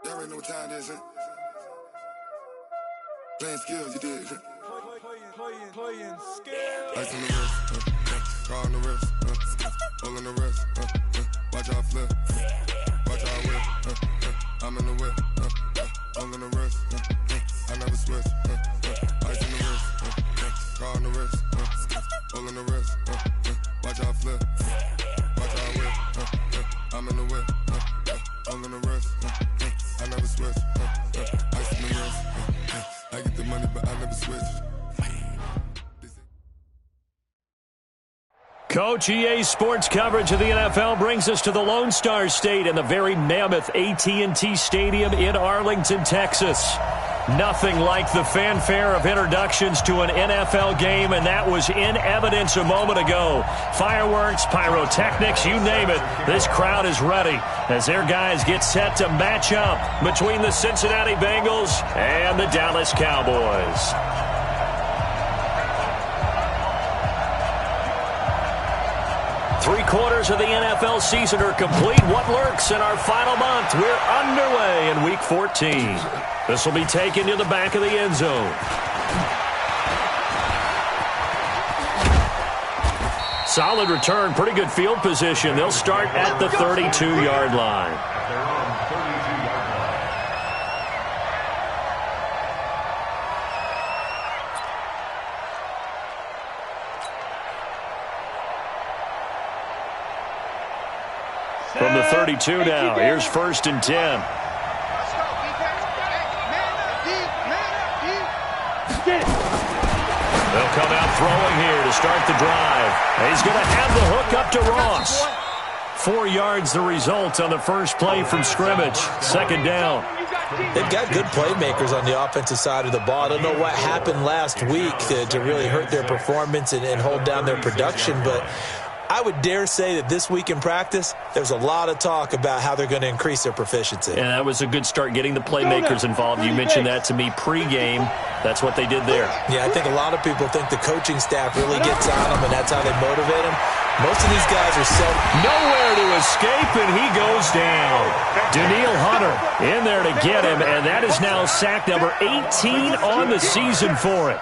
Y'all already know what time it is, huh? Playing skills, you did. Playing skills. Ice on the wrist, car on the wrist, hole in the wrist, watch out flip, watch out whip, I'm in the whip, hole in the wrist, I never switch, ice on the wrist, car on the wrist, hole in the wrist, watch out flip, watch out whip, I'm in the whip, hole in the wrist, I never switch, ice on the wrist, I get the money but I never switch. Coach, EA Sports coverage of the NFL brings us to the Lone Star State in the very mammoth AT&T Stadium in Arlington, Texas. Nothing like the fanfare of introductions to an NFL game, and that was in evidence a moment ago. Fireworks, pyrotechnics, you name it. This crowd is ready as their guys get set to match up between the Cincinnati Bengals and the Dallas Cowboys. Three-quarters of the NFL season are complete. What lurks in our final month? We're underway in Week 14. This will be taken to the back of the end zone. Solid return, pretty good field position. They'll start at the 32-yard line. From the 32 now, here's 1st and 10. They'll come out throwing here to start the drive. He's going to have the hook up to Ross. 4 yards the result on the first play from scrimmage. 2nd down. They've got good playmakers on the offensive side of the ball. I don't know what happened last week to really hurt their performance and hold down their production, but I would dare say that this week in practice, there's a lot of talk about how they're going to increase their proficiency. And that was a good start, getting the playmakers involved. You mentioned that to me pregame. That's what they did there. Yeah, I think a lot of people think the coaching staff really gets on them, and that's how they motivate them. Most of these guys are nowhere to escape, and he goes down. Daniil Hunter in there to get him, and that is now sack number 18 on the season for it.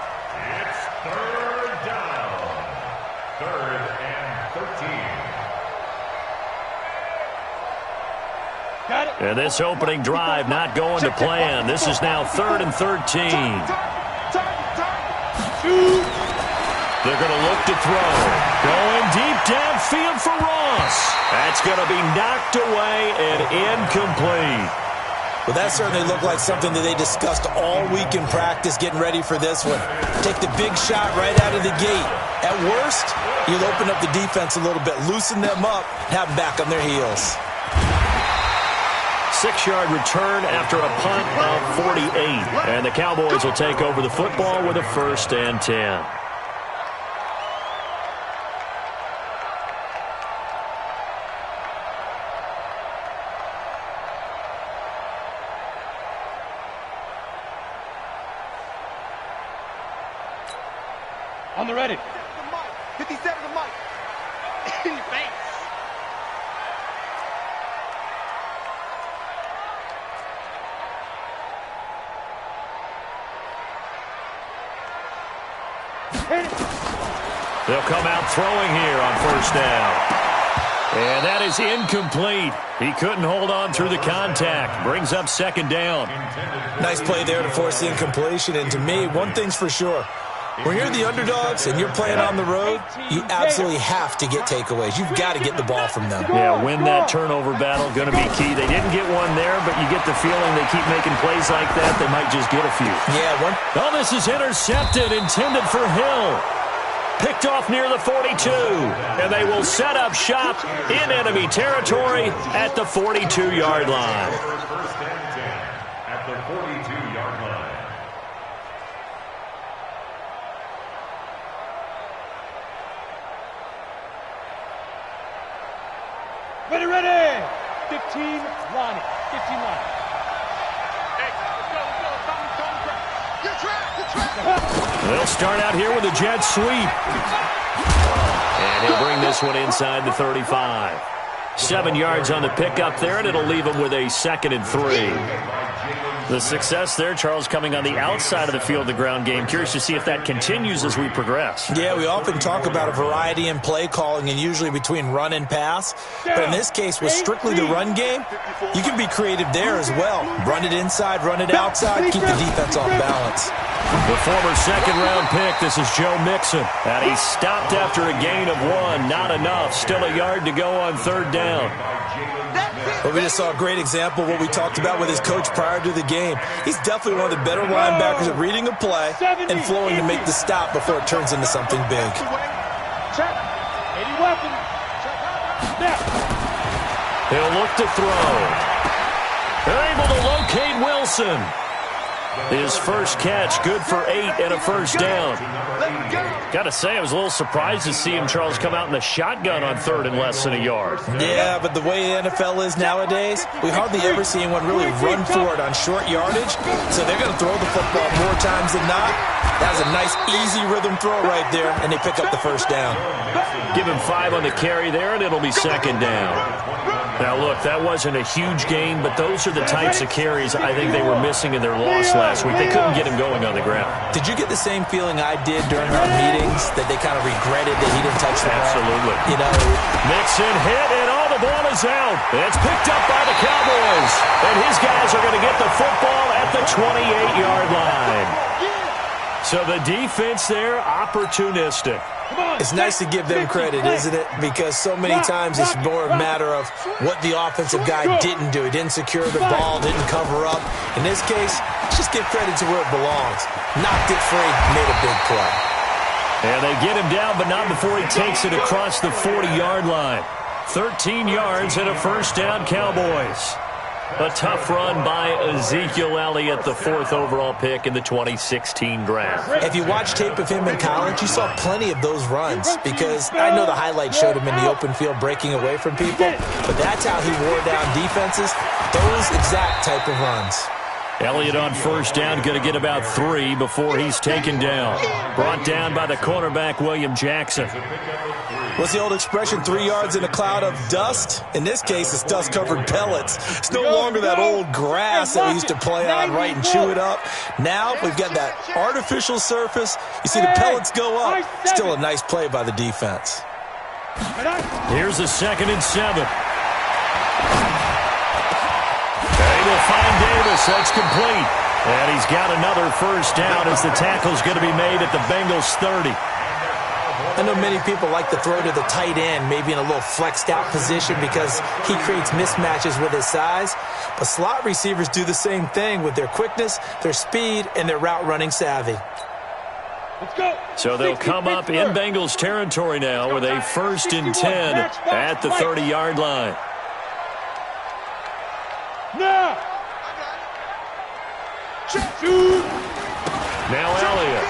And this opening drive not going to plan. This is now 3rd and 13. They're going to look to throw. Going deep downfield for Ross. That's going to be knocked away and incomplete. Well, that certainly looked like something that they discussed all week in practice, getting ready for this one. Take the big shot right out of the gate. At worst, you'll open up the defense a little bit, loosen them up, and have them back on their heels. 6-yard return after a punt of 48. And the Cowboys will take over the football with a 1st and 10. On the ready. 57 to Mike. Thanks. They'll come out throwing here on 1st down. And that is incomplete. He couldn't hold on through the contact. Brings up 2nd down. Nice play there to force the incompletion. And to me, one thing's for sure. When you're the underdogs and you're playing on the road, you absolutely have to get takeaways. You've got to get the ball from them. Yeah, win that turnover battle, going to be key. They didn't get one there, but you get the feeling they keep making plays like that, they might just get a few. Yeah, one. Oh, this is intercepted, intended for Hill. Picked off near the 42, and they will set up shop in enemy territory at the 42-yard line. First and 10 at the 42-yard line. Ready. 15 line. 15 line. Hey, let's go. Good track. They'll start out here with a jet sweep. And he'll bring this one inside the 35. 7 yards on the pickup there, and it'll leave them with a 2nd and 3. The success there, Charles, coming on the outside of the field, the ground game. Curious to see if that continues as we progress. Yeah, we often talk about a variety in play calling and usually between run and pass. But in this case, with strictly the run game, you can be creative there as well. Run it inside, run it outside, keep the defense off balance. The former 2nd-round pick, this is Joe Mixon. And he stopped after a gain of 1. Not enough. Still a yard to go on 3rd down. But we just saw a great example of what we talked about with his coach prior to the game. He's definitely one of the better linebackers at reading a play and flowing to make the stop before it turns into something big. Check. 80 weapon. Snap. He'll look to throw. They're able to locate Wilson. His first catch, good for 8 and a 1st down. Got to say, I was a little surprised to see him, Charles, come out in the shotgun on 3rd and less than a yard. Yeah, but the way the NFL is nowadays, we hardly ever see anyone really run for it on short yardage. So they're going to throw the football more times than not. That was a nice, easy rhythm throw right there, and they pick up the 1st down. Give him 5 on the carry there, and it'll be 2nd down. Now, look, that wasn't a huge gain, but those are the types of carries I think they were missing in their loss last week. They couldn't get him going on the ground. Did you get the same feeling I did during our meetings, that they kind of regretted that he didn't touch the ball? Absolutely. You know, Mixon hit, and all the ball is out. It's picked up by the Cowboys. And his guys are going to get the football at the 28-yard line. So the defense there, opportunistic. it's nice to give them credit, isn't it? Because so many times it's more a matter of what the offensive guy didn't do. He didn't secure the ball, didn't cover up. In this case, let's just give credit to where it belongs. Knocked it free, made a big play. And they get him down, but not before he takes it across the 40-yard line. 13 yards and a first down, Cowboys. A tough run by Ezekiel Elliott, the 4th overall pick in the 2016 draft. If you watch tape of him in college, you saw plenty of those runs, because I know the highlight showed him in the open field breaking away from people, but that's how he wore down defenses, those exact type of runs. Elliott on first down, going to get about 3 before he's taken down. Brought down by the cornerback, William Jackson. What's the old expression, 3 yards in a cloud of dust? In this case, it's dust-covered pellets. It's no longer that old grass that we used to play on, right, and chew it up. Now we've got that artificial surface. You see the pellets go up. Still a nice play by the defense. Here's a 2nd and 7. They will find Davis. That's complete. And he's got another first down as the tackle's going to be made at the Bengals 30. I know many people like to throw to the tight end, maybe in a little flexed out position because he creates mismatches with his size. But slot receivers do the same thing with their quickness, their speed, and their route running savvy. Let's go. So they'll come up in Bengals territory now with a 1st and 10 at the 30-yard line. Now. Shoot. Now Elliott.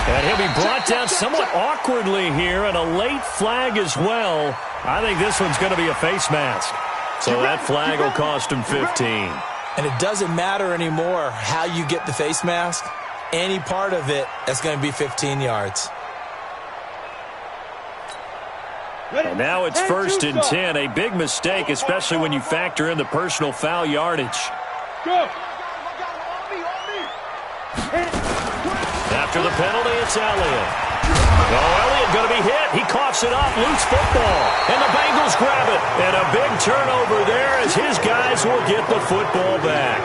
And he'll be brought down somewhat awkwardly here, and a late flag as well. I think this one's going to be a face mask. So that flag will cost him 15. And it doesn't matter anymore how you get the face mask. Any part of it, that's going to be 15 yards. And now it's 1st and 10. A big mistake, especially when you factor in the personal foul yardage. Go. After the penalty, it's Elliott. Oh, Elliott going to be hit. He coughs it up. Loose football. And the Bengals grab it. And a big turnover there as his guys will get the football back.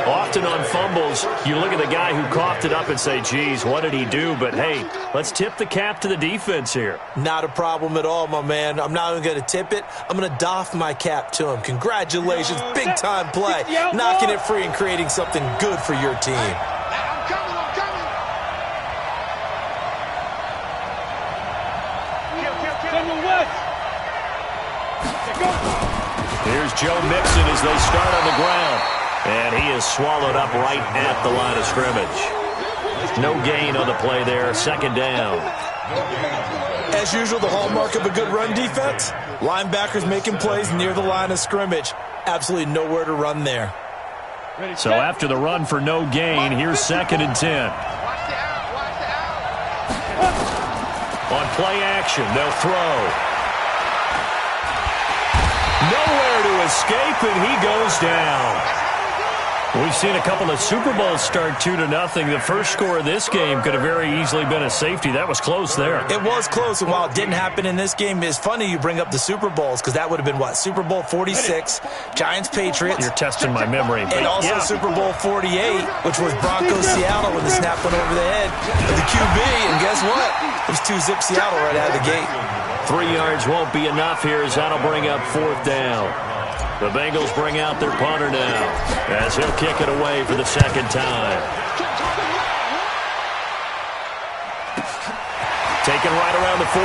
Often on fumbles, you look at the guy who coughed it up and say, geez, what did he do? But, hey, let's tip the cap to the defense here. Not a problem at all, my man. I'm not even going to tip it. I'm going to doff my cap to him. Congratulations. Big-time play. Knocking it free and creating something good for your team. Here's Joe Mixon as they start on the ground. And he is swallowed up right at the line of scrimmage. No gain on the play there. 2nd down. As usual, the hallmark of a good run defense, linebackers making plays near the line of scrimmage. Absolutely nowhere to run there. So after the run for no gain, here's 2nd and 10. On play action, they'll throw. Nowhere to escape, and he goes down. We've seen a couple of Super Bowls start 2-0. The first score of this game could have very easily been a safety. That was close there. It was close, and while it didn't happen in this game, it's funny you bring up the Super Bowls because that would have been, what, Super Bowl 46, Giants-Patriots. You're testing my memory. And also Super Bowl 48, which was Broncos-Seattle when the snap went over the head of the QB, and guess what? It was 2-zip Seattle right out of the gate. 3 yards won't be enough here as that'll bring up 4th down. The Bengals bring out their punter now as he'll kick it away for the second time. Taken right around the 44.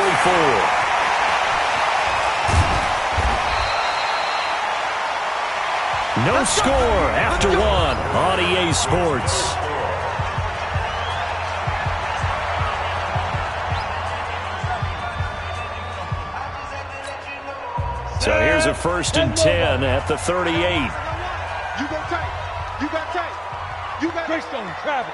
No score after 1 on EA Sports. So here's a 1st and 10 at the 38. You go tight. You got tight. You got Greystone, travel.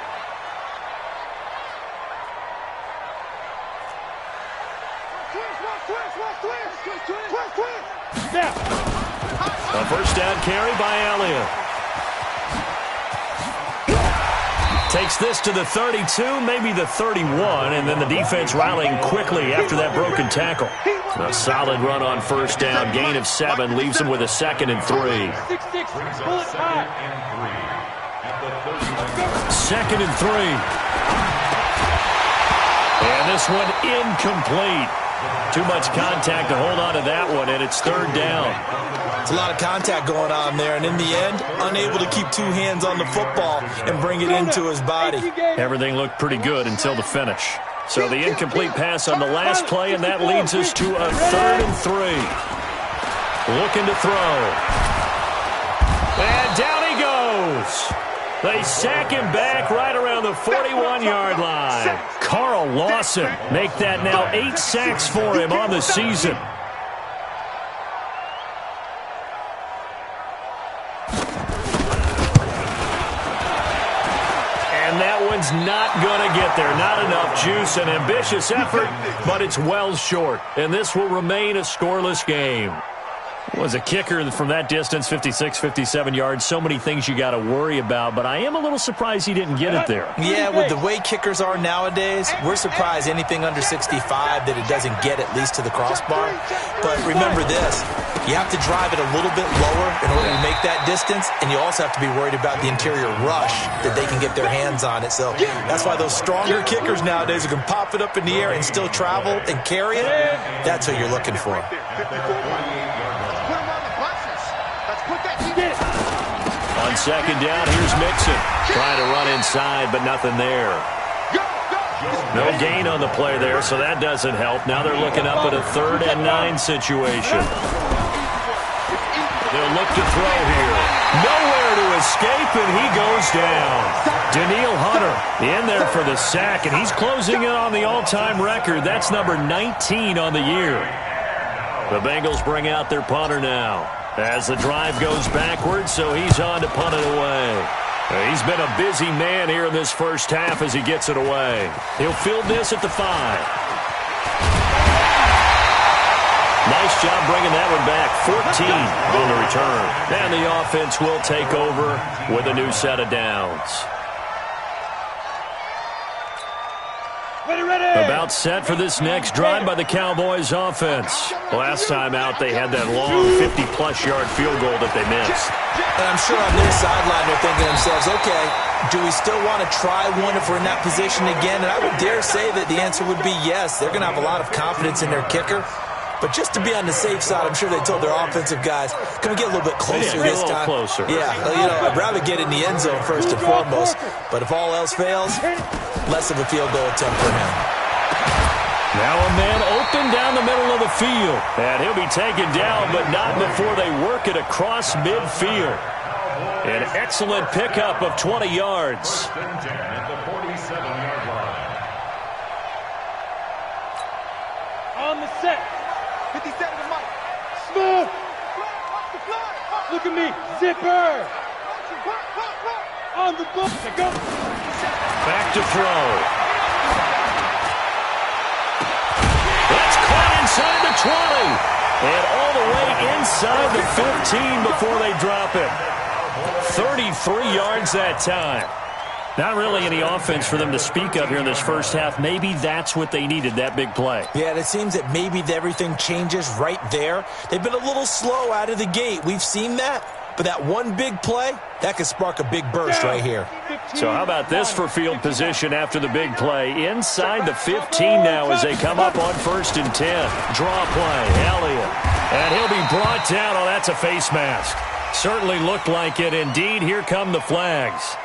twist. Now. A 1st down carry by Elliott. Takes this to the 32, maybe the 31, and then the defense rallying quickly after that broken tackle. A solid run on 1st down. Gain of 7 leaves him with a 2nd and 3. 6-6, bullet time. 2nd and 3. And this one incomplete. Too much contact to hold on to that one, and it's 3rd down. It's a lot of contact going on there, and in the end, unable to keep 2 hands on the football and bring it into his body. Everything looked pretty good until the finish. So the incomplete pass on the last play, and that leads us to a 3rd and 3. Looking to throw. And down he goes. They sack him back right around the 41-yard line. Carl Lawson make that now 8 sacks for him on the season. And that one's not going to get there. Not enough juice, an ambitious effort, but it's well short. And this will remain a scoreless game. Was a kicker from that distance, 56, 57 yards. So many things you got to worry about, but I am a little surprised he didn't get it there. Yeah, with the way kickers are nowadays, we're surprised anything under 65 that it doesn't get at least to the crossbar. But remember this, you have to drive it a little bit lower in order to make that distance, and you also have to be worried about the interior rush that they can get their hands on it. So that's why those stronger kickers nowadays who can pop it up in the air and still travel and carry it, that's what you're looking for. On 2nd down, here's Mixon. Trying to run inside, but nothing there. No gain on the play there, so that doesn't help. Now they're looking up at a 3rd and 9 situation. They'll look to throw here. Nowhere to escape, and he goes down. Daniil Hunter in there for the sack, and he's closing in on the all-time record. That's number 19 on the year. The Bengals bring out their punter now as the drive goes backwards, so he's on to punt it away. He's been a busy man here in this first half as he gets it away. He'll field this at the 5. Nice job bringing that one back. 14 on the return. And the offense will take over with a new set of downs. About set for this next drive by the Cowboys offense. Last time out, they had that long 50-plus yard field goal that they missed. And I'm sure on their sideline they're thinking to themselves, okay, do we still want to try one if we're in that position again? And I would dare say that the answer would be yes. They're going to have a lot of confidence in their kicker. But just to be on the safe side, I'm sure they told their offensive guys, can we get a little bit closer this time? Closer. Yeah, I'd rather get in the end zone first and foremost. But if all else fails, less of a field goal attempt for him. Now a man open down the middle of the field. And he'll be taken down, but not before they work it across midfield. An excellent pickup of 20 yards. On the set. 57 to Mike. Smooth. Look at me. Zipper. On the book. Go. Back to throw. That's caught inside the 20. And all the way inside the 15 before they drop it. 33 yards that time. Not really any offense for them to speak of here in this first half. Maybe that's what they needed, that big play. Yeah, and it seems that maybe everything changes right there. They've been a little slow out of the gate. We've seen that. But that one big play, that could spark a big burst right here. So how about this for field position after the big play? Inside the 15 now as they come up on 1st and 10. Draw play, Elliott. And he'll be brought down. Oh, that's a face mask. Certainly looked like it. Indeed, here come the flags.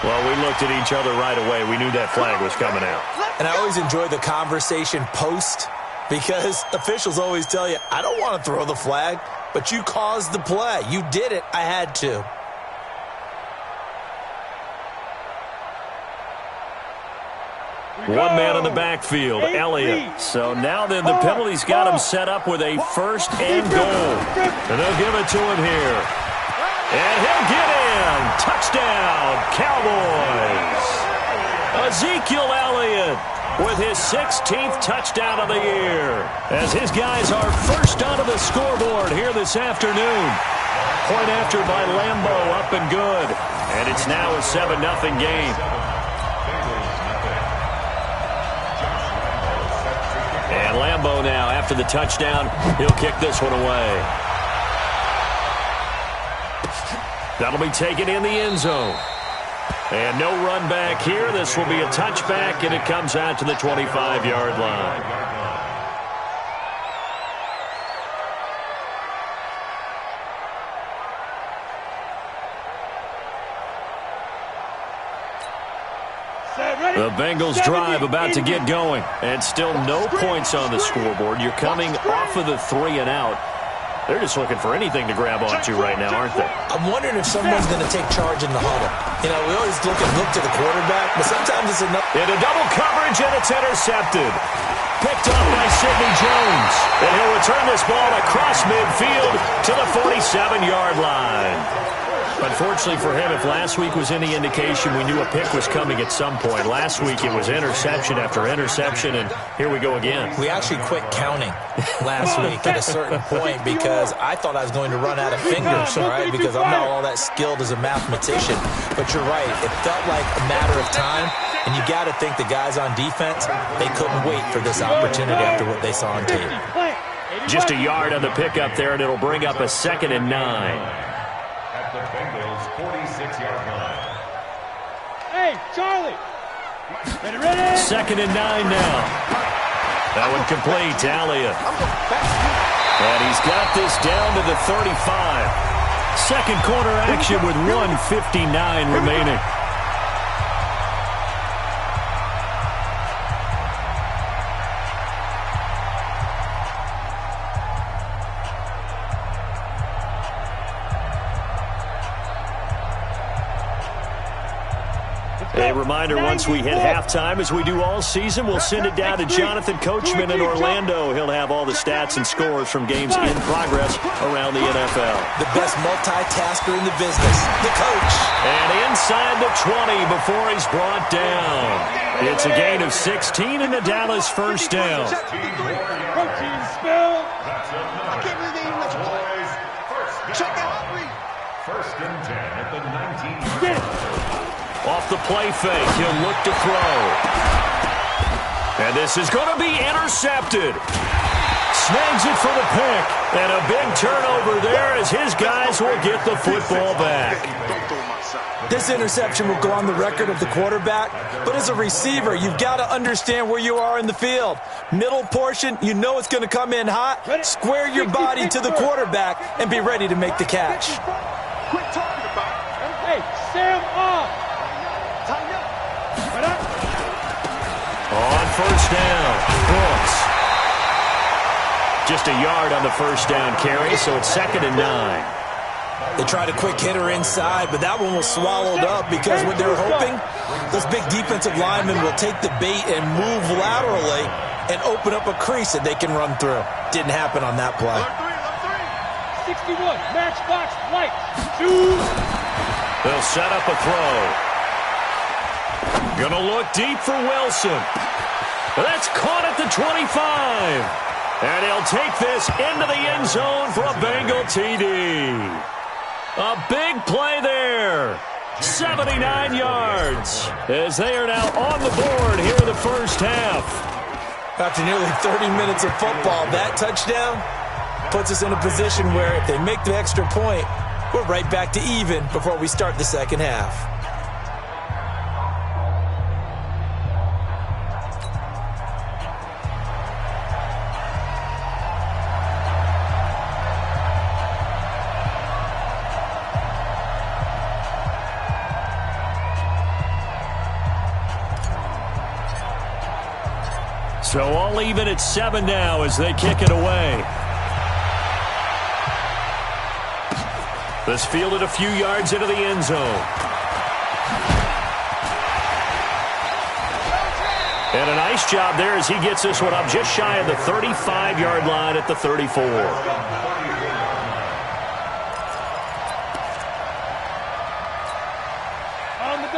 Well, we looked at each other right away. We knew that flag was coming out. And I always enjoy the conversation post because officials always tell you, I don't want to throw the flag, but you caused the play. You did it. I had to. One man in the backfield, Elliott. So now then the penalty's got him set up with a 1st and goal. And they'll give it to him here. And he'll get in. Touchdown, Cowboys. Ezekiel Elliott with his 16th touchdown of the year. As his guys are first onto the scoreboard here this afternoon. Point after by Lambeau, up and good. And it's now a 7-0 game. And Lambeau now, after the touchdown, he'll kick this one away. That'll be taken in the end zone. And no run back here. This will be a touchback, and it comes out to the 25-yard line. The Bengals drive about to get going. And still no points on the scoreboard. You're coming off of the 3 and out. They're just looking for anything to grab onto right now, aren't they? I'm wondering if someone's going to take charge in the huddle. You know, we always look to the quarterback, but sometimes it's enough. Into double coverage, and it's intercepted. Picked up by Sidney Jones. And he'll return this ball across midfield to the 47-yard line. Unfortunately for him, if last week was any indication, we knew a pick was coming at some point. Last week it was interception after interception, and here we go again. We actually quit counting last week at a certain point because I thought I was going to run out of fingers, all right, because I'm not all that skilled as a mathematician. But you're right. It felt like a matter of time, and you got to think the guys on defense, they couldn't wait for this opportunity after what they saw on tape. Just a yard on the pickup there, and it'll bring up a 2nd and 9. At the Bengals' 46-yard line. Hey, Charlie. Ready? 2nd and 9 now. That one complete to Elliott. And he's got this down to the 35. Second quarter action with 1:59 remaining. A reminder, once we hit halftime, as we do all season, we'll send it down to Jonathan Coachman in Orlando. He'll have all the stats and scores from games in progress around the NFL. The best multitasker in the business, the coach. And inside the 20 before he's brought down. It's a gain of 16 and the Dallas first down. Protein spill. I can't believe they even let you play. Check out. 1st and 10 at the 19. Off the play fake, he'll look to throw. And this is going to be intercepted. Snags it for the pick. And a big turnover there as his guys will get the football back. This interception will go on the record of the quarterback, but as a receiver, you've got to understand where you are in the field. Middle portion, you know it's going to come in hot. Square your body to the quarterback and be ready to make the catch. Quit talking about it. Hey, Sam off. On 1st down, Brooks. Just a yard on the 1st down carry, so it's 2nd and 9. They tried a quick hitter inside, but that one was swallowed up because what they're hoping, those big defensive linemen will take the bait and move laterally and open up a crease that they can run through. Didn't happen on that play. 61, matchbox light. 2. They'll set up a throw. Gonna look deep for Wilson. That's caught at the 25. And he'll take this into the end zone for a Bengal TD. A big play there. 79 yards as they are now on the board here in the first half. After nearly 30 minutes of football, that touchdown puts us in a position where if they make the extra point, we're right back to even before we start the second half. So all even at 7 now as they kick it away. This fielded a few yards into the end zone. And a nice job there as he gets this one up just shy of the 35-yard line at the 34.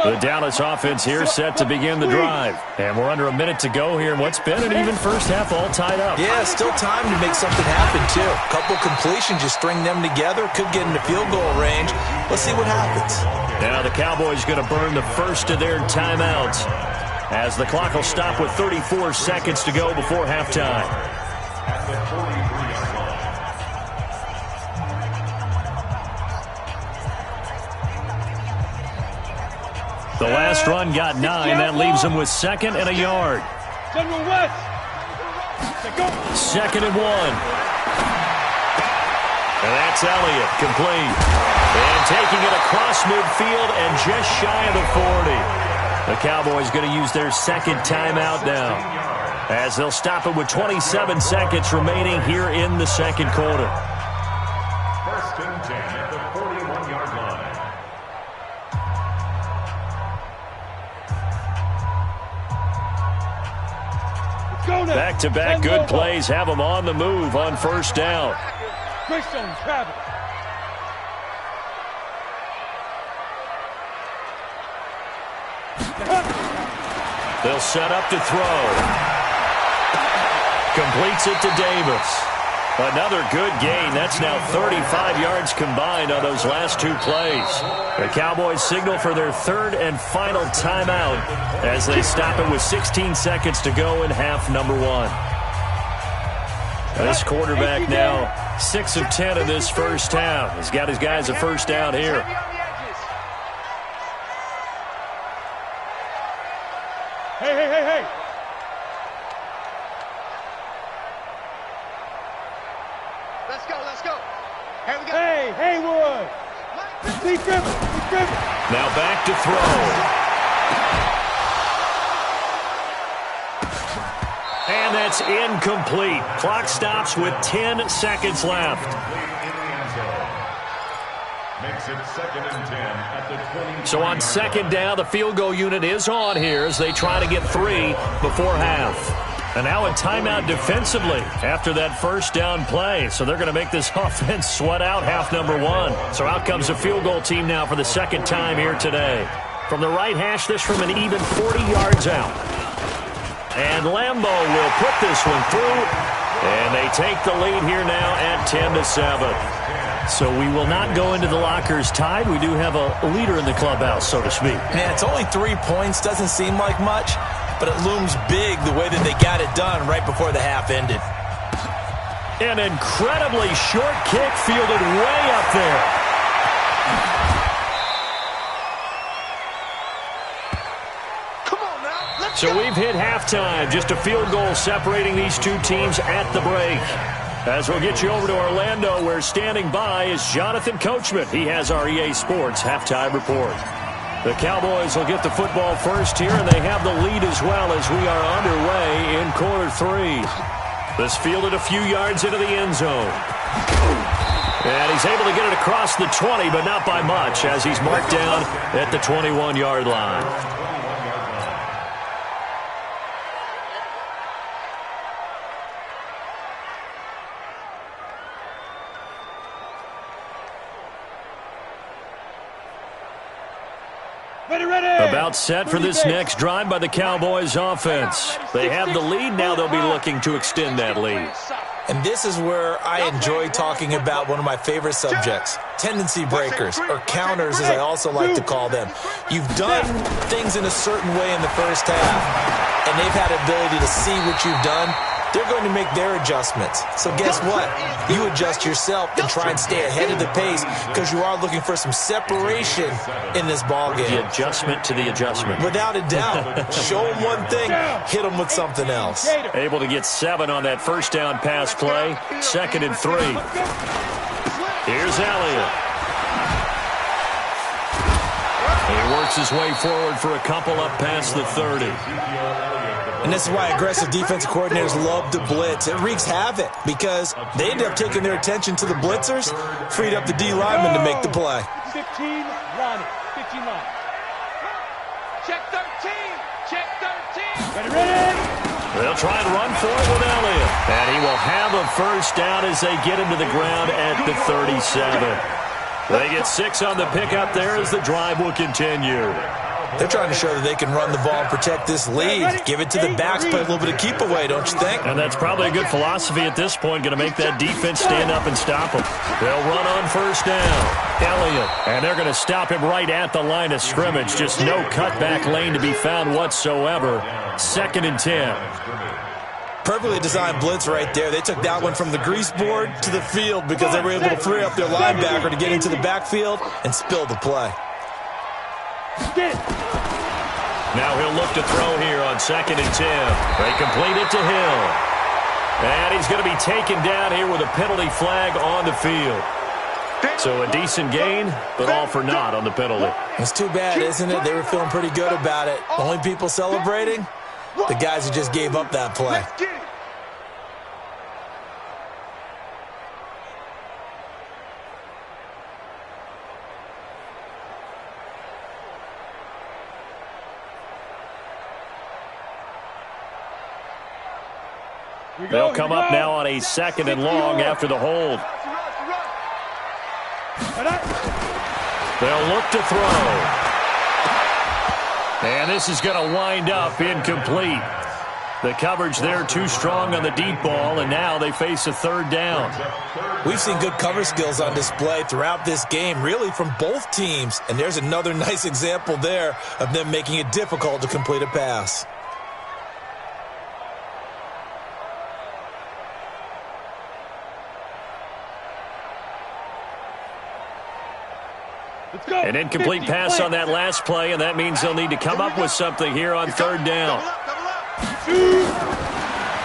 The Dallas offense here set to begin the drive. And we're under a minute to go here in what's been an even first half, all tied up. Yeah, still time to make something happen, too. A couple completions, just string them together. Could get into field goal range. Let's see what happens. Now the Cowboys going to burn the first of their timeouts as the clock will stop with 34 seconds to go before halftime. The last run got 9. That leaves them with 2nd and a yard. General West. Second and 1. And that's Elliott, complete. And taking it across midfield and just shy of the 40. The Cowboys going to use their second timeout now as they'll stop it with 27 seconds remaining here in the second quarter. First and 10 at the 41-yard line. Back-to-back good plays have them on the move on first down. Greystone, Travis. They'll set up to throw. Completes it to Davis. Another good gain. That's now 35 yards combined on those last 2 plays. The Cowboys signal for their third and final timeout as they stop it with 16 seconds to go in half number 1. This quarterback now 6 of 10 in this first half. He's got his guys a first down here. Hey. Let's go. Here we go. Hey, Haywood. Lee Griffin. Now back to throw. And that's incomplete. Clock stops with 10 seconds left. Makes it 2nd and 10 at the 20. So on second down, the field goal unit is on here as they try to get 3 before half. And now a timeout defensively after that first down play. So they're going to make this offense sweat out half number 1. So out comes the field goal team now for the second time here today. From the right hash, this from an even 40 yards out. And Lambeau will put this one through. And they take the lead here now at 10-7. So we will not go into the lockers tied. We do have a leader in the clubhouse, so to speak. Man, it's only 3 points. Doesn't seem like much, but it looms big the way that they got it done right before the half ended. An incredibly short kick fielded way up there. Come on now, let's So go. we've hit halftime. Just a field goal separating these two teams at the break. As we'll get you over to Orlando, where standing by is Jonathan Coachman. He has our EA Sports halftime report. The Cowboys will get the football first here, and they have the lead as well as we are underway in quarter 3. This fielded a few yards into the end zone. And he's able to get it across the 20, but not by much, as he's marked down at the 21-yard line. About set for this next drive by the Cowboys offense. They have the lead. Now they'll be looking to extend that lead. And this is where I enjoy talking about one of my favorite subjects, tendency breakers, or counters as I also like to call them. You've done things in a certain way in the first half, and they've had the ability to see what you've done. They're going to make their adjustments. So guess what? You adjust yourself and try and stay ahead of the pace because you are looking for some separation in this ballgame. The adjustment to the adjustment. Without a doubt. Show them one thing, hit them with something else. Able to get 7 on that first down pass play. 2nd and 3. Here's Elliott. He works his way forward for a couple up past the 30. And this is why aggressive defensive coordinators love to blitz. It wreaks havoc because they end up taking their attention to the blitzers, freed up the D lineman to make the play. 15 line. 15 line. Check 13. Check 13. Ready. They'll try and run for it with Elliott. And he will have a first down as they get him to the ground at the 37. They get 6 on the pickup there as the drive will continue. They're trying to show that they can run the ball and protect this lead. Give it to the backs, play a little bit of keep away, don't you think? And that's probably a good philosophy at this point, going to make that defense stand up and stop them. They'll run on first down. Elliott, and they're going to stop him right at the line of scrimmage. Just no cutback lane to be found whatsoever. 2nd and 10. Perfectly designed blitz right there. They took that one from the grease board to the field because they were able to free up their linebacker to get into the backfield and spill the play. Now he'll look to throw here on 2nd and 10. They complete it to Hill. And he's going to be taken down here with a penalty flag on the field. So a decent gain, but all for naught on the penalty. It's too bad, isn't it? They were feeling pretty good about it. Only people celebrating? The guys who just gave up that play. They'll come up now on a 2nd and long after the hold. They'll look to throw. And this is going to wind up incomplete. The coverage there too strong on the deep ball, and now they face a 3rd down. We've seen good cover skills on display throughout this game, really from both teams. And there's another nice example there of them making it difficult to complete a pass. An incomplete pass on that last play, and that means they'll need to come up with something here on 3rd down.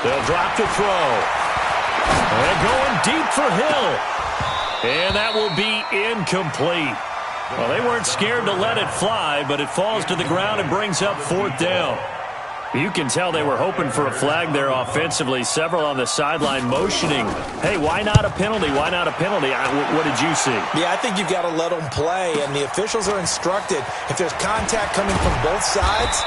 They'll drop to throw. And going deep for Hill. And that will be incomplete. Well, they weren't scared to let it fly, but it falls to the ground and brings up 4th down. You can tell they were hoping for a flag there offensively. Several on the sideline motioning, hey, why not a penalty? Why not a penalty? What did you see? Yeah, I think you've got to let them play, and the officials are instructed. If there's contact coming from both sides,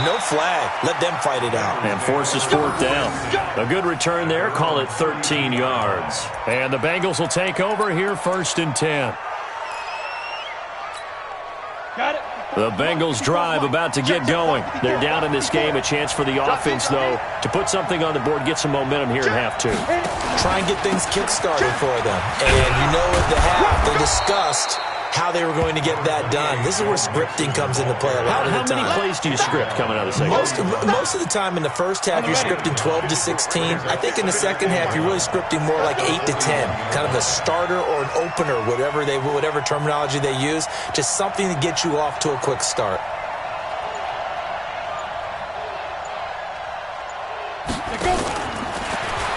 no flag. Let them fight it out. And forces 4th down. A good return there. Call it 13 yards. And the Bengals will take over here 1st and 10. Got it. The Bengals drive about to get going. They're down in this game. A chance for the offense, though, to put something on the board, get some momentum here at half 2. Try and get things kick-started for them. And you know at the half, they discussed how they were going to get that done. This is where scripting comes into play a lot of the time. How many plays do you script coming out of the second? Most of the time in the first half, you're scripting 12 to 16. I think in the second half, you're really scripting more like 8 to 10. Kind of a starter or an opener, whatever terminology they use. Just something to get you off to a quick start.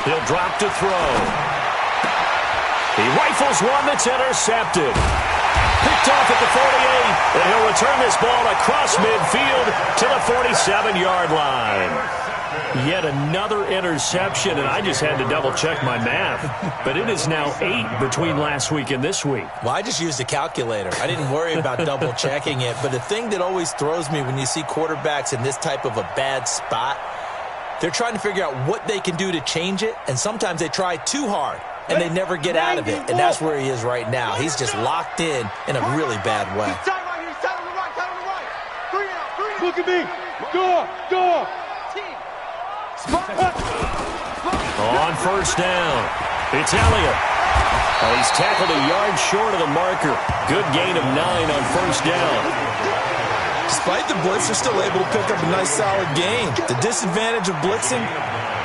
He'll drop to throw. He rifles one that's intercepted. Picked off at the 48, and he'll return this ball across midfield to the 47-yard line. Yet another interception, and I just had to double-check my math. But it is now 8 between last week and this week. Well, I just used a calculator. I didn't worry about double-checking it. But the thing that always throws me when you see quarterbacks in this type of a bad spot, they're trying to figure out what they can do to change it, and sometimes they try too hard. And they never get out of it. And that's where he is right now. He's just locked in a really bad way. Look at me. Go. On first down, it's Elliott. Oh, he's tackled a yard short of the marker. Good gain of 9 on first down. Despite the blitz, they're still able to pick up a nice solid gain. The disadvantage of blitzing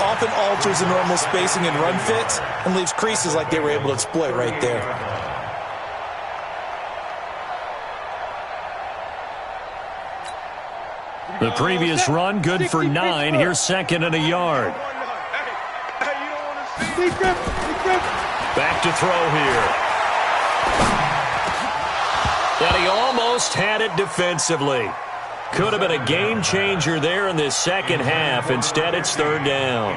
often alters the normal spacing and run fits and leaves creases like they were able to exploit right there. The previous run, good for 9. Here's second and a yard. Back to throw here. And he almost had it defensively. Could have been a game changer there in this second half. Instead, it's third down.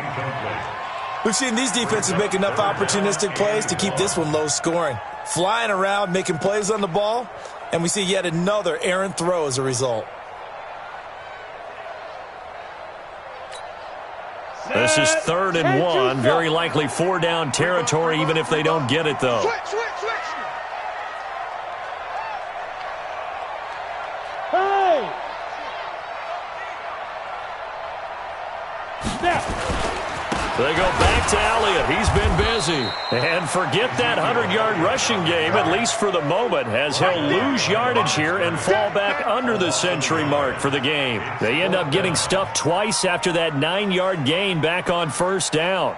We've seen these defenses make enough opportunistic plays to keep this one low scoring. Flying around, making plays on the ball, and we see yet another errant throw as a result. This is 3rd and 1. Very likely 4-down territory, even if they don't get it, though. Switch. Hey! Snap! They go back to Elliott. He's been busy. And forget that 100-yard rushing game, at least for the moment, as he'll lose yardage here and fall back under the century mark for the game. They end up getting stuffed twice after that 9-yard gain back on first down.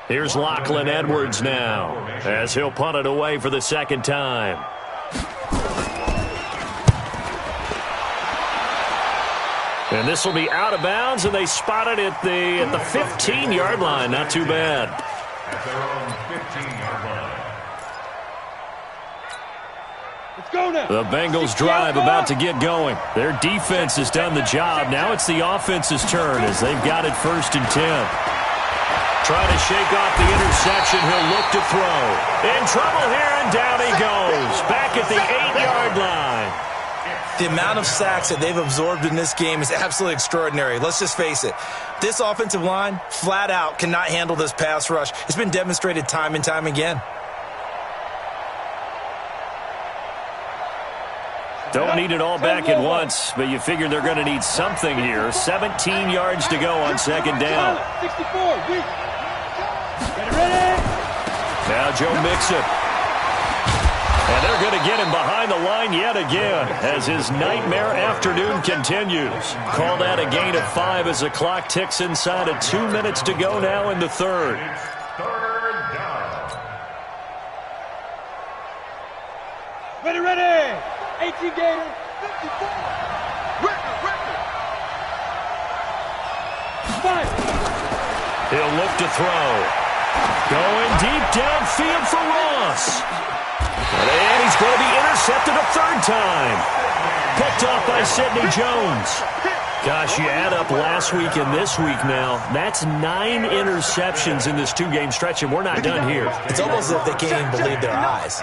Here's Lachlan Edwards now, as he'll punt it away for the second time. And this will be out of bounds, and they spot it at the 15-yard line. Not too bad. At their own 15-yard line. Let's go now. The Bengals drive about to get going. Their defense has done the job. Now it's the offense's turn as they've got it 1st and 10. Trying to shake off the interception. He'll look to throw. In trouble here, and down he goes. Back at the 8-yard line. The amount of sacks that they've absorbed in this game is absolutely extraordinary. Let's just face it. This offensive line, flat out, cannot handle this pass rush. It's been demonstrated time and time again. Don't need it all back at once, but you figure they're going to need something here. 17 yards to go on second down. 64, weak. Ready? Now Joe Mixon. And they're going to get him behind the line yet again as his nightmare afternoon continues. Call that a gain of 5 as the clock ticks inside of 2 minutes to go now in the third. Third down. Ready. 18 Gator. 54. Record. Five. He'll look to throw. Going deep downfield for Ross. And he's going to be intercepted a 3rd time. Picked off by Sidney Jones. Gosh, you add up last week and this week now. That's 9 interceptions in this 2-game stretch, and we're not done here. It's almost as if they can't even believe their eyes.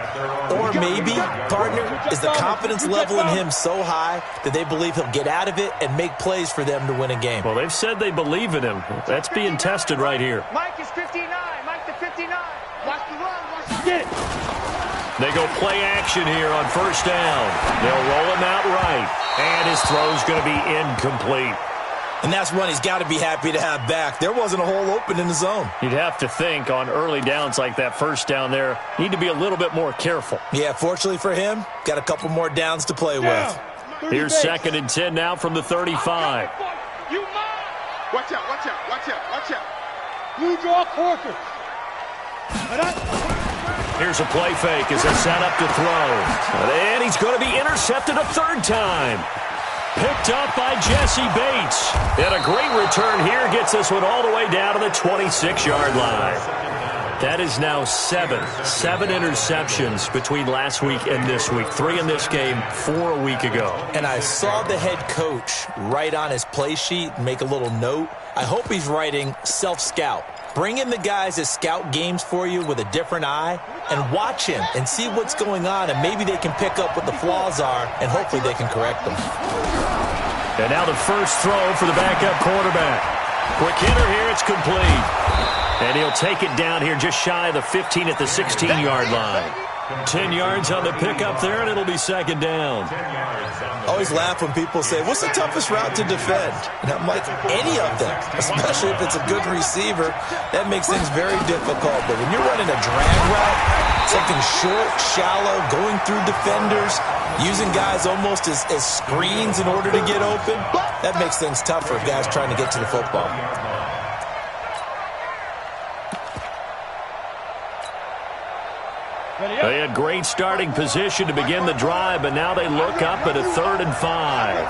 Or maybe, partner, is the confidence level in him so high that they believe he'll get out of it and make plays for them to win a game. Well, they've said they believe in him. That's being tested right here. Mike is 59. Mike the 59. Watch the run. Get it. They go play action here on first down. They'll roll him out right. And his throw's going to be incomplete. And that's one he's got to be happy to have back. There wasn't a hole open in the zone. You'd have to think on early downs like that first down there, need to be a little bit more careful. Yeah, fortunately for him, got a couple more downs to play with. Here's 2nd and 10 now from the 35. You mine. Watch out. Blue draw Corker. Here's a play fake as they set up to throw. And he's going to be intercepted a 3rd time. Picked up by Jesse Bates. And a great return here gets this one all the way down to the 26-yard line. That is now 7 interceptions between last week and this week. 3 in this game, 4 a week ago. And I saw the head coach write on his play sheet and make a little note. I hope he's writing self-scout. Bring in the guys that scout games for you with a different eye and watch him and see what's going on, and maybe they can pick up what the flaws are, and hopefully they can correct them. And now the first throw for the backup quarterback. Quick hitter here, it's complete. And he'll take it down here just shy of the 15 at the 16-yard line. 10 yards on the pickup there, and it'll be second down. I always laugh when people say, what's the toughest route to defend? And I'm like, any of them, especially if it's a good receiver. That makes things very difficult. But when you're running a drag route, something short, shallow, going through defenders, using guys almost as screens in order to get open, that makes things tough for guys trying to get to the football. They had great starting position to begin the drive, but now they look up at a 3rd and 5.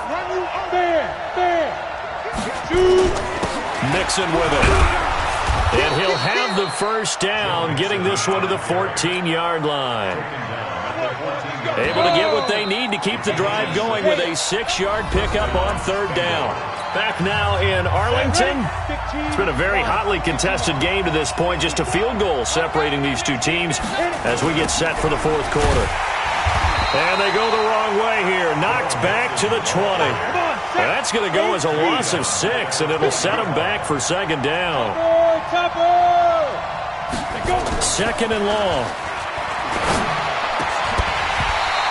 Mixon with it. And he'll have the first down, getting this one to the 14-yard line. Able to get what they need to keep the drive going with a 6-yard pickup on 3rd down. Back now in Arlington. It's been a very hotly contested game to this point. Just a field goal separating these two teams as we get set for the 4th quarter. And they go the wrong way here. Knocked back to the 20. And that's going to go as a loss of 6, and it'll set them back for 2nd down. 2nd and long.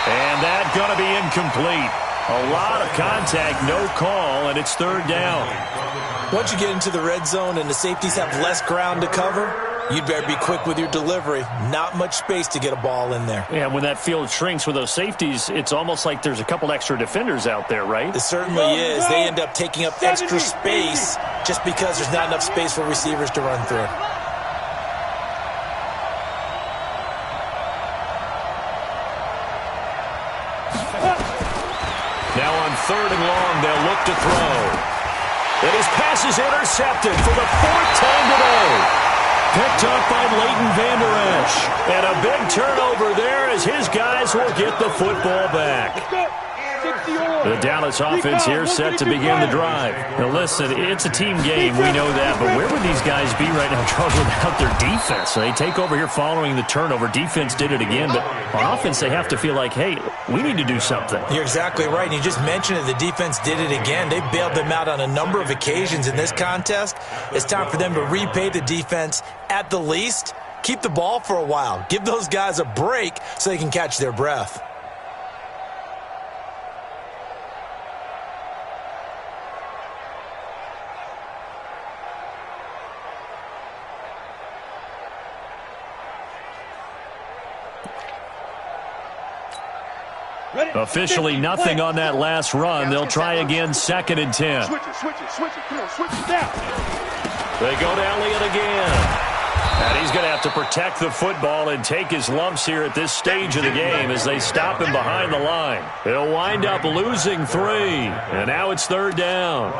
And that's going to be incomplete. A lot of contact, no call, and it's 3rd down. Once you get into the red zone and the safeties have less ground to cover, you'd better be quick with your delivery. Not much space to get a ball in there. Yeah, when that field shrinks with those safeties, it's almost like there's a couple extra defenders out there, right? It certainly is. They end up taking up extra space just because there's not enough space for receivers to run through. Now on 3rd and long, they'll look to throw. And his pass is intercepted for the 4th time today. Picked up by Leighton Vander Esch. And a big turnover there as his guys will get the football back. The Dallas offense here set to begin the drive. Now listen, it's a team game, we know that, but where would these guys be right now trouble without their defense? So they take over here following the turnover. Defense did it again, but on offense they have to feel like, hey, we need to do something. You're exactly right. You just mentioned it. The defense did it again. They bailed them out on a number of occasions in this contest. It's time for them to repay the defense at the least. Keep the ball for a while. Give those guys a break so they can catch their breath. Officially nothing on that last run. They'll try again, 2nd and 10. Switch it. Come on, switch it down. They go to Elliott again. And he's going to have to protect the football and take his lumps here at this stage of the game as they stop him behind the line. He'll wind up losing 3. And now it's 3rd down.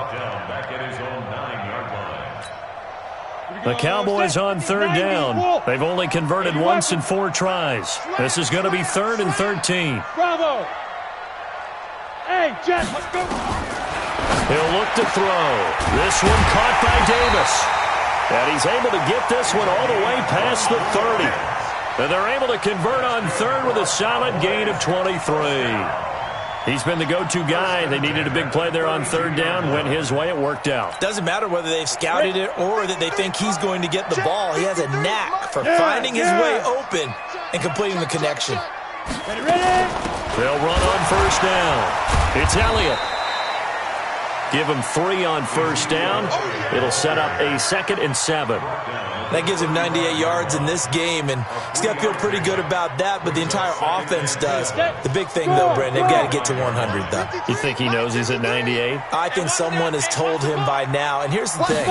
The Cowboys on 3rd down. They've only converted once in 4 tries. This is going to be 3rd and 13. Bravo. Hey, Jet, let's go. He'll look to throw. This one caught by Davis. And he's able to get this one all the way past the 30. And they're able to convert on 3rd with a solid gain of 23. He's been the go-to guy. They needed a big play there on 3rd down. Went his way. It worked out. Doesn't matter whether they've scouted it or that they think he's going to get the ball. He has a knack for finding his way open and completing the connection. Ready? They'll run on 1st down. It's Elliott. Give him 3 on 1st down. It'll set up a 2nd and 7. That gives him 98 yards in this game, and he's got to feel pretty good about that, but the entire offense does. The big thing, though, Brent, they've got to get to 100, though. You think he knows he's at 98? I think someone has told him by now, and here's the thing.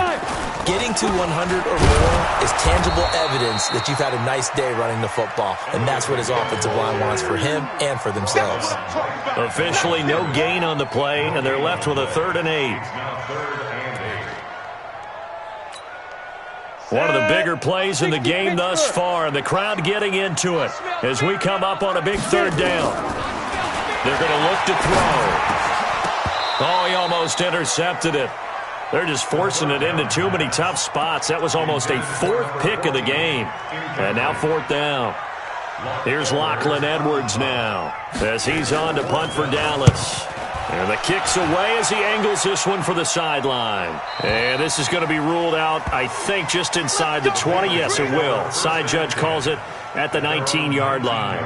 Getting to 100 or more is tangible evidence that you've had a nice day running the football, and that's what his offensive line wants for him and for themselves. Officially no gain on the play, and they're left with a 3rd and 8. One of the bigger plays in the game thus far, and the crowd getting into it as we come up on a big 3rd down. They're going to look to throw. Oh, he almost intercepted it. They're just forcing it into too many tough spots. That was almost a 4th pick of the game. And now 4th down. Here's Lachlan Edwards now as he's on to punt for Dallas. And the kick's away as he angles this one for the sideline. And this is going to be ruled out, I think, just inside the 20. Yes, it will. Side judge calls it at the 19-yard line.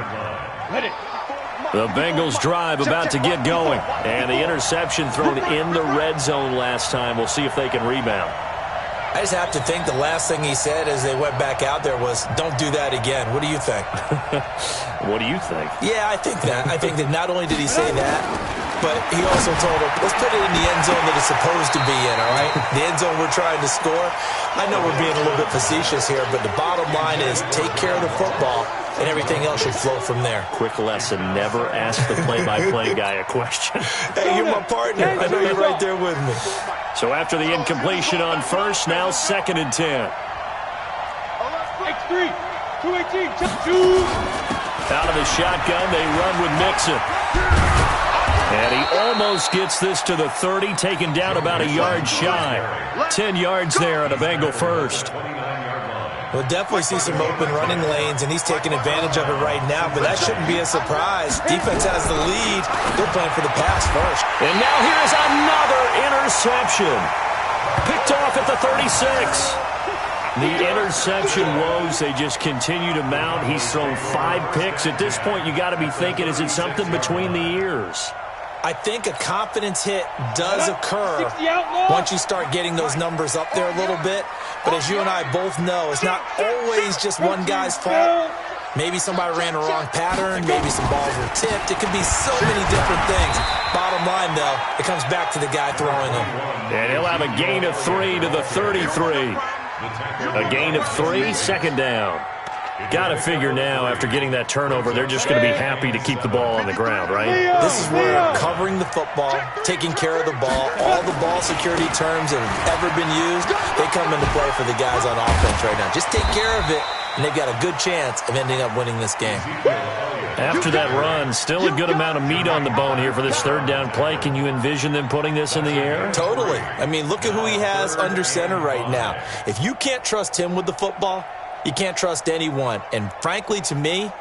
The Bengals drive about to get going. And the interception thrown in the red zone last time. We'll see if they can rebound. I just have to think the last thing he said as they went back out there was, don't do that again. What do you think? What do you think? Yeah, I think that. I think that not only did he say that, but he also told him, let's put it in the end zone that it's supposed to be in, all right? The end zone we're trying to score. I know we're being a little bit facetious here, but the bottom line is take care of the football, and everything else should flow from there. Quick lesson, never ask the play-by-play guy a question. Hey, you're my partner. I know you're right there with me. So after the incompletion on first, now 2nd and 10. X3, 218, Out of the shotgun, they run with Mixon. And he almost gets this to the 30, taken down about a yard shy. 10 yards there on a Bengal first. We'll definitely see some open running lanes, and he's taking advantage of it right now, but that shouldn't be a surprise. Defense has the lead. They're playing for the pass first. And now here's another interception. Picked off at the 36. The interception woes, they just continue to mount. He's thrown 5 picks. At this point, you got to be thinking, is it something between the ears? I think a confidence hit does occur once you start getting those numbers up there a little bit. But as you and I both know, it's not always just one guy's fault. Maybe somebody ran a wrong pattern. Maybe some balls were tipped. It could be so many different things. Bottom line, though, it comes back to the guy throwing them. And he'll have a gain of 3 to the 33. A gain of 3, 2nd down. Got to figure now, after getting that turnover, they're just going to be happy to keep the ball on the ground, right? This is where covering the football, taking care of the ball, all the ball security terms that have ever been used, they come into play for the guys on offense right now. Just take care of it, and they've got a good chance of ending up winning this game. After that run, still a good amount of meat on the bone here for this 3rd down play. Can you envision them putting this in the air? Totally. I mean, look at who he has under center right now. If you can't trust him with the football, you can't trust anyone. And frankly, to me,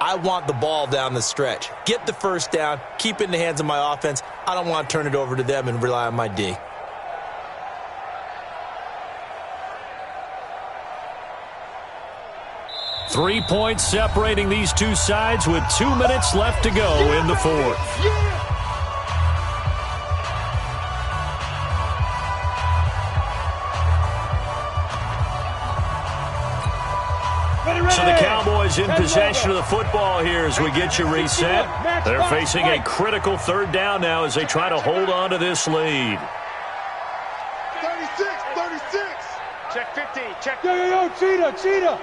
I want the ball down the stretch. Get the first down, keep it in the hands of my offense. I don't want to turn it over to them and rely on my D. Three points separating these two sides with 2 minutes left to go in the 4th. So the Cowboys in possession of the football here as we get you reset. They're facing a critical 3rd down now as they try to hold on to this lead. 36. Check 15. Check. Yo, cheetah.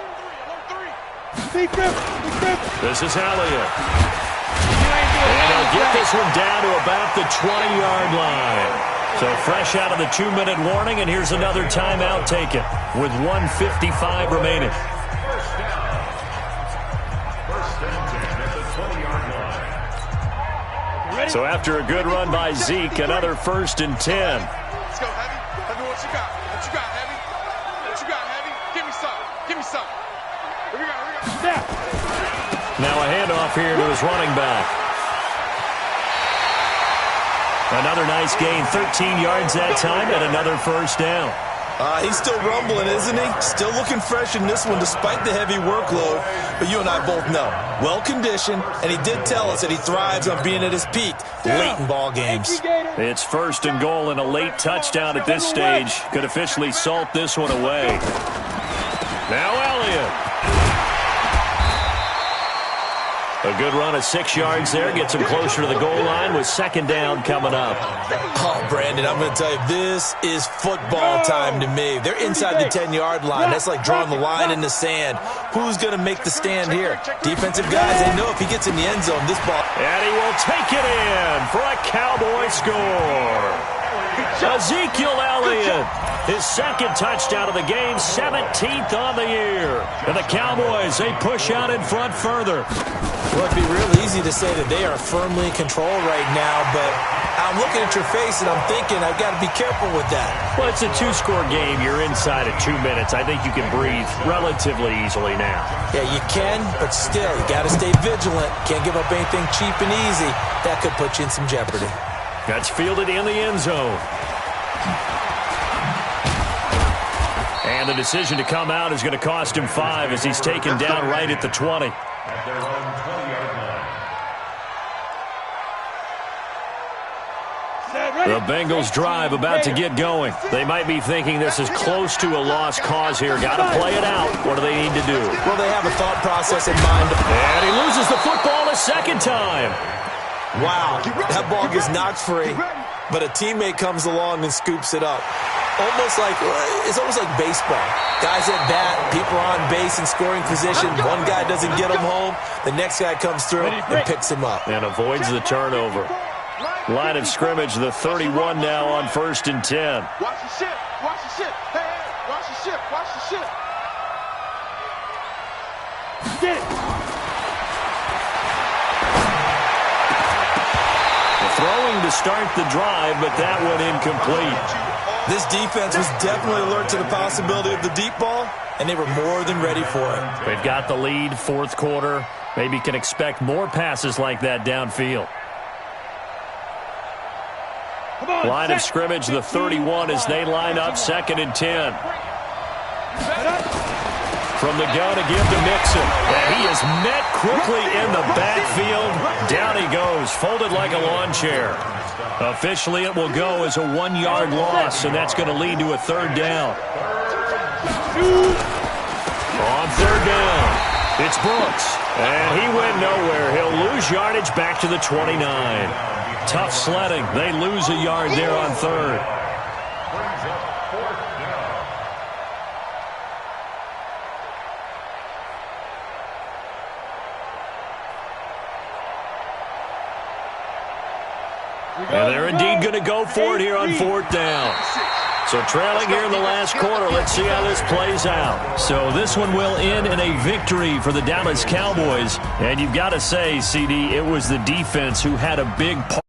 This is Elliott. And they'll get this one down to about the 20-yard line. So fresh out of the 2-minute warning, and here's another timeout taken with 1:55 remaining. So after a good run by Zeke, another 1st and 10. Let's go, Heavy. Heavy, what you got? Heavy? What you got, Heavy? Give me some. Here we go. Now a handoff here to his running back. Another nice gain, 13 yards that time, and another 1st down. He's still rumbling, isn't he? Still looking fresh in this one despite the heavy workload. But you and I both know, well-conditioned, and he did tell us that he thrives on being at his peak late in ball games. It's 1st and goal, and a late touchdown at this stage could officially salt this one away. Now Elliott. A good run of 6 yards there. Gets him closer to the goal line with 2nd down coming up. Oh, Brandon, I'm going to tell you, this is football time to me. They're inside the 10-yard line. That's like drawing the line in the sand. Who's going to make the stand here? Defensive guys, they know if he gets in the end zone, this ball. And he will take it in for a Cowboy score. Ezekiel Elliott, his 2nd touchdown of the game, 17th on the year. And the Cowboys, they push out in front further. Well, it'd be real easy to say that they are firmly in control right now, but I'm looking at your face and I'm thinking I've got to be careful with that. Well, it's a 2-score game. You're inside of 2 minutes. I think you can breathe relatively easily now. Yeah, you can, but still, you got to stay vigilant. Can't give up anything cheap and easy. That could put you in some jeopardy. That's fielded in the end zone. And And the decision to come out is going to cost him 5 as he's taken down right at the 20. At their own 20-yard line. The Bengals drive about to get going. They might be thinking this is close to a lost cause here. Got to play it out. What do they need to do? Well, they have a thought process in mind. And he loses the football a second time. Wow, that ball gets knocked free, but a teammate comes along and scoops it up. It's almost like baseball. Guys at bat, people are on base in scoring position. One guy doesn't get him home. The next guy comes through and picks him up. And avoids the turnover. Line of scrimmage, the 31 now on 1st and 10. Watch the ship. Watch the ship. Hey, watch the ship. Watch the ship. Get it. Throwing to start the drive, but that one incomplete. This defense was definitely alert to the possibility of the deep ball, and they were more than ready for it. They've got the lead, fourth quarter. Maybe can expect more passes like that downfield. Line of scrimmage, the 31 as they line up 2nd and 10. From the gun again to Mixon. And he is met quickly in the backfield. Down he goes, folded like a lawn chair. Officially, it will go as a 1-yard loss, and that's going to lead to a 3rd down. On 3rd down, it's Brooks. And he went nowhere. He'll lose yardage back to the 29. Tough sledding. They lose a yard there on 3rd. Brings up 4th down. And they're indeed going to go for it here on 4th down. So trailing here in the last quarter, let's see how this plays out. So this one will end in a victory for the Dallas Cowboys. And you've got to say, CD, it was the defense who had a big part.